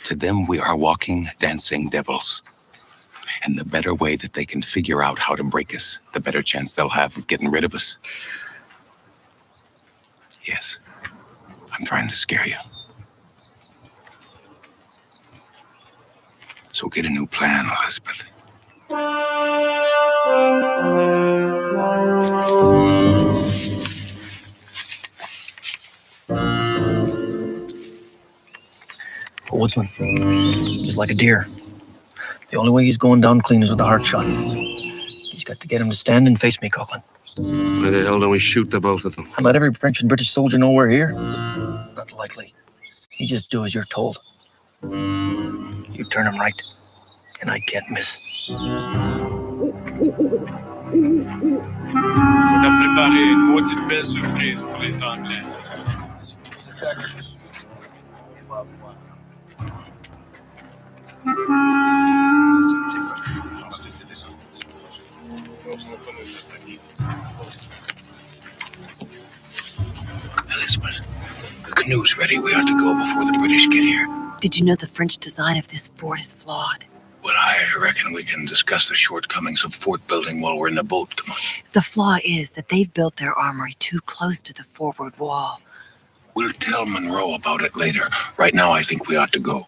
To them, we are walking, dancing devils. And the better way that they can figure out how to break us, the better chance they'll have of getting rid of us. Yes, I'm trying to scare you. So get a new plan, Elizabeth. A woodsman. He's like a deer. The only way he's going down clean is with a heart shot. He's got to get him to stand and face me, Coughlin. Why the hell don't we shoot the both of them? And let every French and British soldier know we're here? Not likely. You just do as you're told. You turn him right, and I can't miss. On a préparé une maudite belle surprise pour les Anglais. Elizabeth, the canoe's ready. We ought to go before the British get here. Did you know the French design of this fort is flawed? Well, I reckon we can discuss the shortcomings of fort building while we're in the boat. Come on. The flaw is that they've built their armory too close to the forward wall. We'll tell Monroe about it later. Right now, I think we ought to go.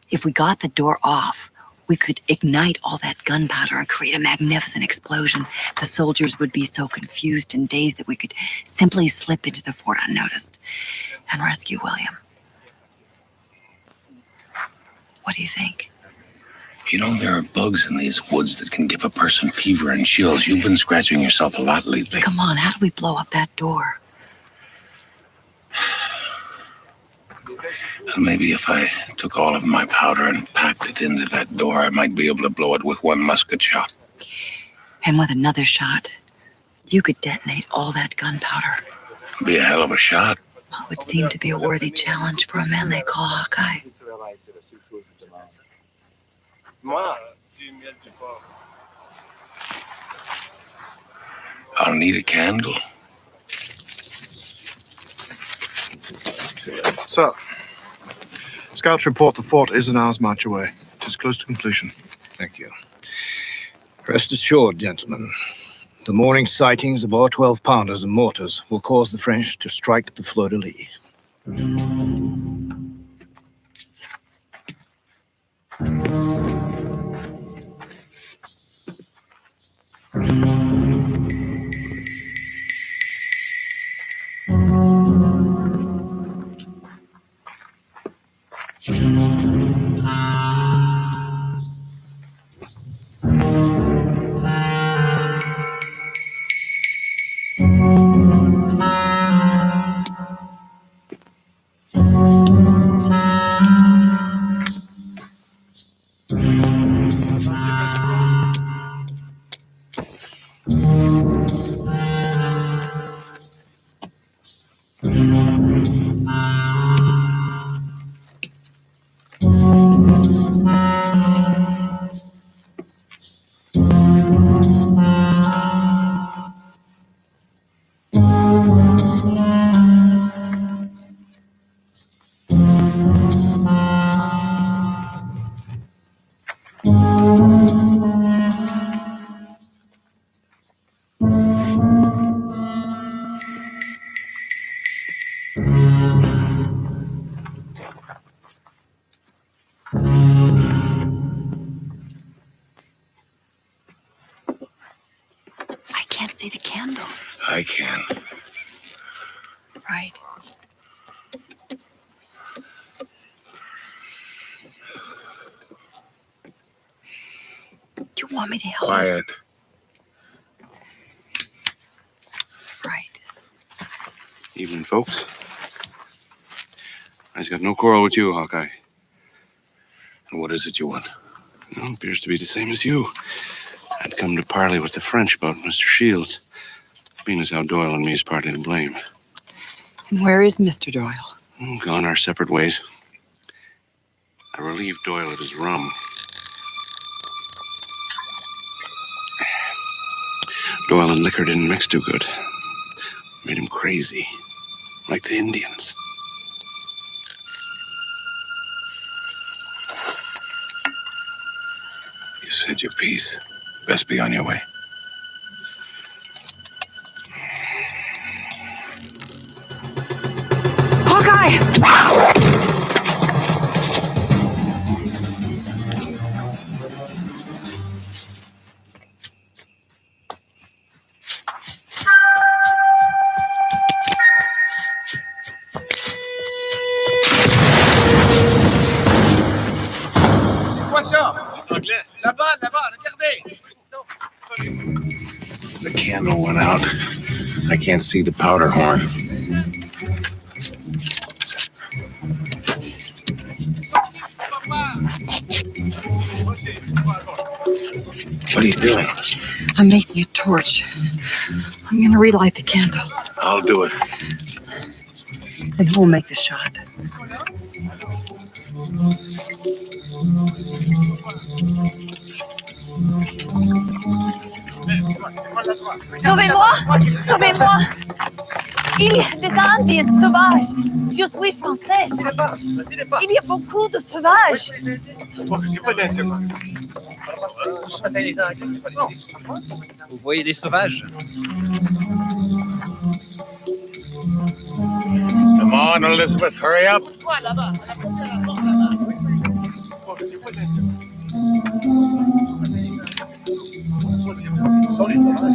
If we got the door off, we could ignite all that gunpowder and create a magnificent explosion. The soldiers would be so confused and dazed that we could simply slip into the fort unnoticed and rescue William. What do you think? You know, there are bugs in these woods that can give a person fever and chills. You've been scratching yourself a lot lately. Come on, how do we blow up that door? And maybe if I took all of my powder and packed it into that door, I might be able to blow it with one musket shot. And with another shot, you could detonate all that gunpowder. Be a hell of a shot. It would seem to be a worthy challenge for a man they call Hawkeye. I'll need a candle. Sir, scouts report the fort is an hour's march away. It is close to completion. Thank you. Rest assured, gentlemen, the morning sightings of our 12-pounders and mortars will cause the French to strike the fleur-de-lis. I can't see the candle. I can. Right. Do you want me to help? Quiet. Right. Evening, folks. I've got no quarrel with you, Hawkeye. And what is it you want? Well, appears to be the same as you. I'd come to parley with the French about Mr. Shields. Being as how Doyle and me is partly to blame. And where is Mr. Doyle? Gone our separate ways. I relieved Doyle of his rum. Doyle and liquor didn't mix too good. Made him crazy, like the Indians. You said your piece. Best be on your way. Hawkeye! Quoi ça? Là-bas, regardez. The candle went out. I can't see the powder horn. What are you doing? I'm making a torch. I'm gonna relight the candle. I'll do it. And who'll make the shot? Sauvez-moi! Sauvez-moi! Il y a des Indiens sauvages. Je suis française. Il y a beaucoup de sauvages. Vous voyez des sauvages? Come on, Elizabeth, hurry up.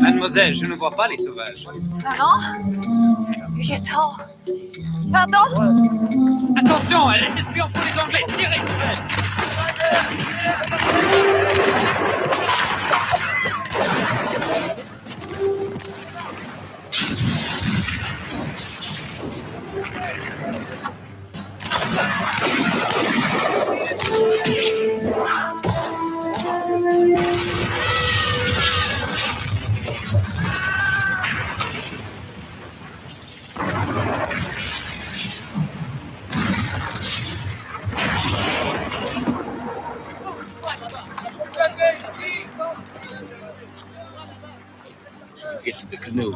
Mademoiselle, je ne vois pas les sauvages. Pardon? J'ai tort. Pardon? Attention, elle est espion pour les Anglais. Tirez sur elle. Get to the canoe.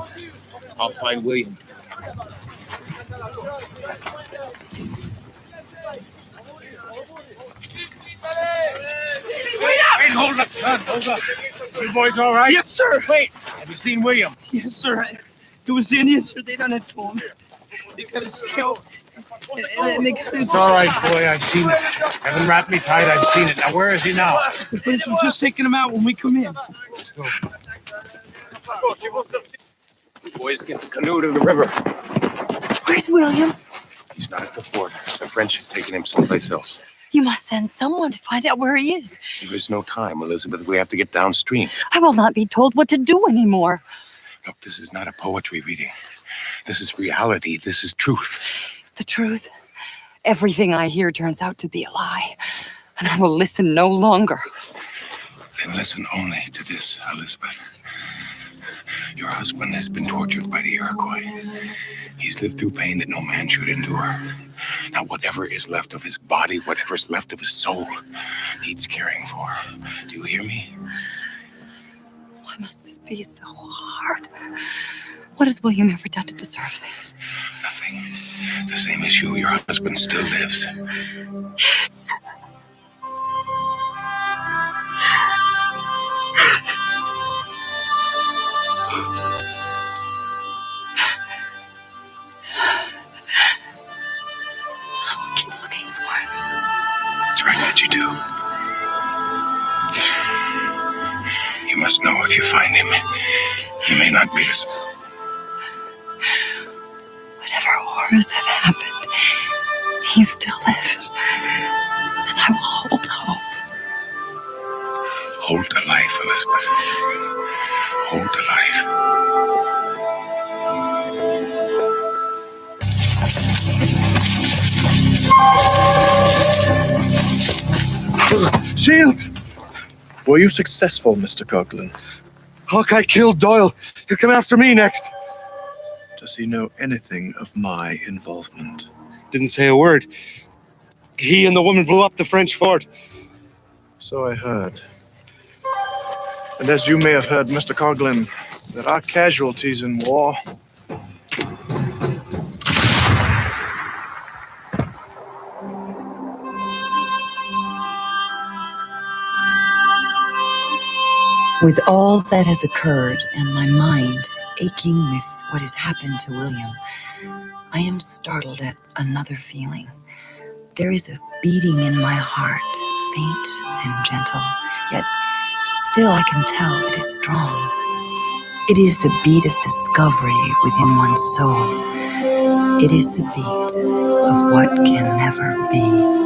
I'll find William. Wait, hold up, son, hold up. You boys all right? Yes, sir. Wait, have you seen William? Yes, sir. It was the Indians, sir. They done it to him. They got his scalp. And they got his... It's all right, boy. I've seen it. Haven't wrapped me tight. I've seen it. Now, where is he now? The French was just taking him out when we come in. Let's go. Boys, get the canoe to the river. Where's William? He's not at the fort. The French have taken him someplace else. You must send someone to find out where he is. There is no time, Elizabeth. We have to get downstream. I will not be told what to do anymore. Look, this is not a poetry reading. This is reality. This is truth. The truth? Everything I hear turns out to be a lie. And I will listen no longer. Then listen only to this, Elizabeth. Your husband has been tortured by the Iroquois. He's lived through pain that no man should endure. Now, whatever is left of his body, whatever's left of his soul, needs caring for. Do you hear me? Why must this be so hard? What has William ever done to deserve this? Nothing. The same as you, your husband still lives. I will keep looking for him. It's right that you do. You must know if you find him, he may not be the same. Whatever horrors have happened, he still lives. And I will hold hope. Hold to life, Elizabeth. Hold to life. Shields! Were you successful, Mr. Coughlin? Hawkeye killed Doyle. He'll come after me next. Does he know anything of my involvement? Didn't say a word. He and the woman blew up the French fort. So I heard. And as you may have heard, Mr. Coughlin, there are casualties in war. With all that has occurred and my mind aching with what has happened to William, I am startled at another feeling. There is a beating in my heart, faint and gentle, yet still I can tell it is strong. It is the beat of discovery within one's soul. It is the beat of what can never be.